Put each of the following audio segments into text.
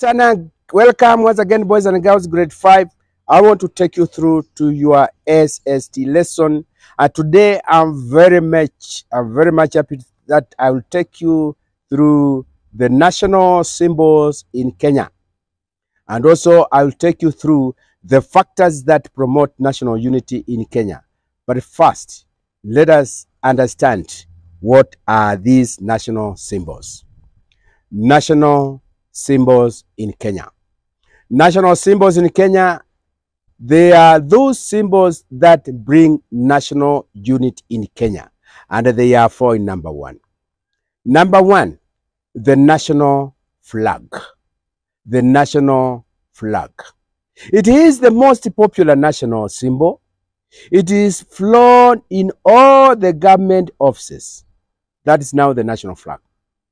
Sana, welcome once again, boys and girls, grade 5. I want to take you through to your SST lesson. And today I'm very much happy that I will take you through the national symbols in Kenya. And also I will take you through the factors that promote national unity in Kenya. But first, let us understand what are these national symbols. National symbols in Kenya. National symbols in Kenya, they are those symbols that bring national unity in Kenya. And they are four in number one. Number one, the national flag. The national flag. It is the most popular national symbol. It is flown in all the government offices. That is now the national flag.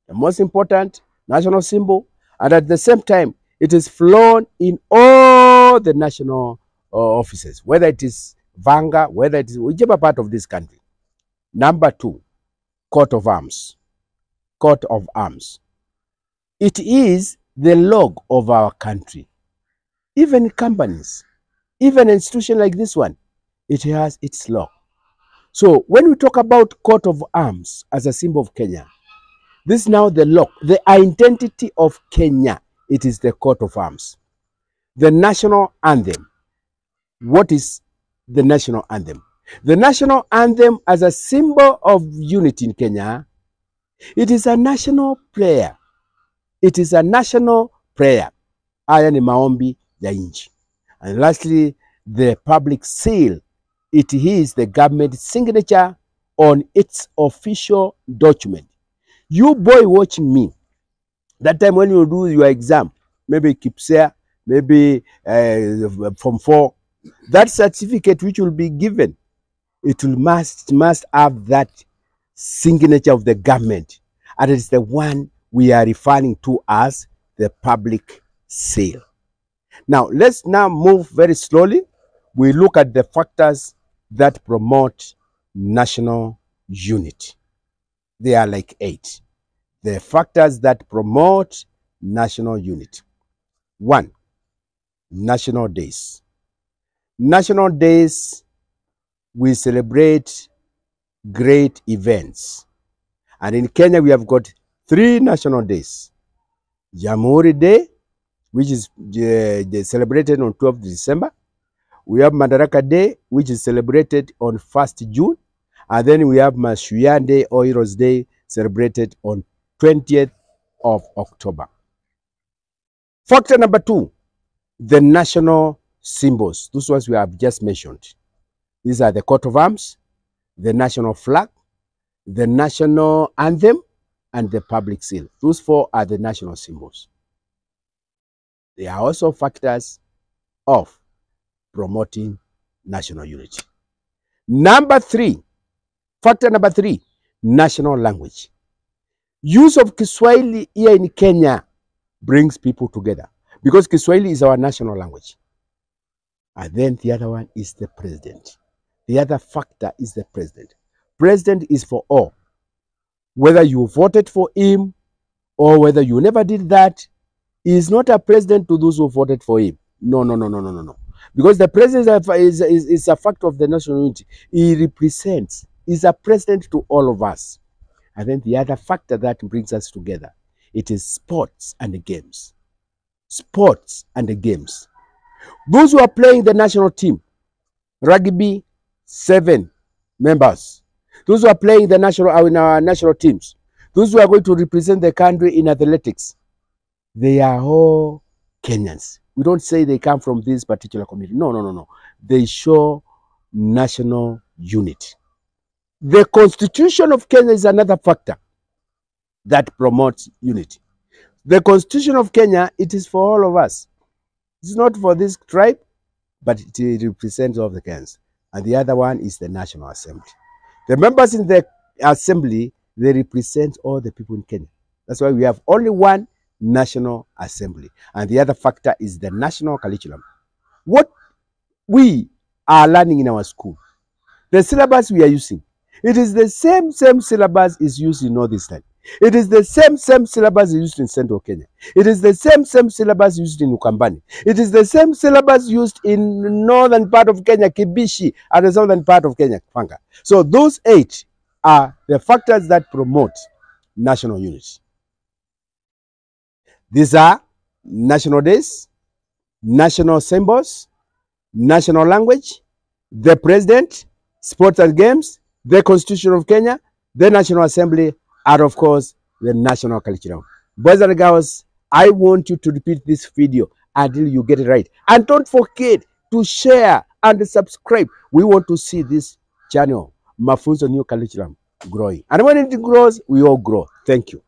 The most important national symbol, and at the same time, it is flown in all the national offices, whether it is Vanga, whether it is whichever part of this country. Number two, coat of arms. Coat of arms. It is the logo of our country. Even companies, even an institution like this one, it has its logo. So when we talk about coat of arms as a symbol of Kenya, this is now the logo, the identity of Kenya. It is the coat of arms. The national anthem. What is the national anthem? The national anthem as a symbol of unity in Kenya, it is a national prayer. It is a national prayer. Haya ni maombi ya nchi. And lastly, the public seal. It is the government signature on its official document. You boy watching me, that time when you do your exam, maybe KIPSEA, maybe Form 4, that certificate which will be given, it will must have that signature of the government. And it's the one we are referring to as the public seal. Now, let's now move very slowly. We look at the factors that promote national unity. They are like 8. The factors that promote national unity. 1, national days. National days, we celebrate great events. And in Kenya, we have got 3 national days. Jamhuri Day, which is celebrated on 12th December. We have Madaraka Day, which is celebrated on 1st June. And then we have Mashujaa Day or Heroes Day, celebrated on 20th of October. Factor number 2, the national symbols. Those ones we have just mentioned. These are the coat of arms, the national flag, the national anthem, and the public seal. Those 4 are the national symbols. They are also factors of promoting national unity. Number 3, factor number 3, national language. Use of Kiswahili here in Kenya brings people together because Kiswahili is our national language. And then the other one is the president. The other factor is the president. President is for all. Whether you voted for him or whether you never did that, he is not a president to those who voted for him. No. Because the president is a factor of the national unity. He represents, is a president to all of us. And then the other factor that brings us together, it is sports and the games. Sports and the games. Those who are playing the national team, rugby, 7 members. Those who are playing the in our national teams, those who are going to represent the country in athletics, they are all Kenyans. We don't say they come from this particular community. No. They show national unity. The Constitution of Kenya is another factor that promotes unity. The Constitution of Kenya, it is for all of us. It's not for this tribe, but it represents all of the Kenyans. And the other one is the National Assembly. The members in the Assembly, they represent all the people in Kenya. That's why we have only one National Assembly. And the other factor is the national curriculum. What we are learning in our school, the syllabus we are using, it is the same syllabus is used in all this time. It is the same syllabus used in Central Kenya. It is the same syllabus used in Ukambani. It is the same syllabus used in northern part of Kenya, Kibishi, and the southern part of Kenya, Fanga. So those 8 are the factors that promote national unity. These are national days, national symbols, national language, the president, sports and games, the Constitution of Kenya, the National Assembly, and of course, the national curriculum. Boys and girls, I want you to repeat this video until you get it right. And don't forget to share and subscribe. We want to see this channel, MAFUNZO New Curriculum, growing. And when it grows, we all grow. Thank you.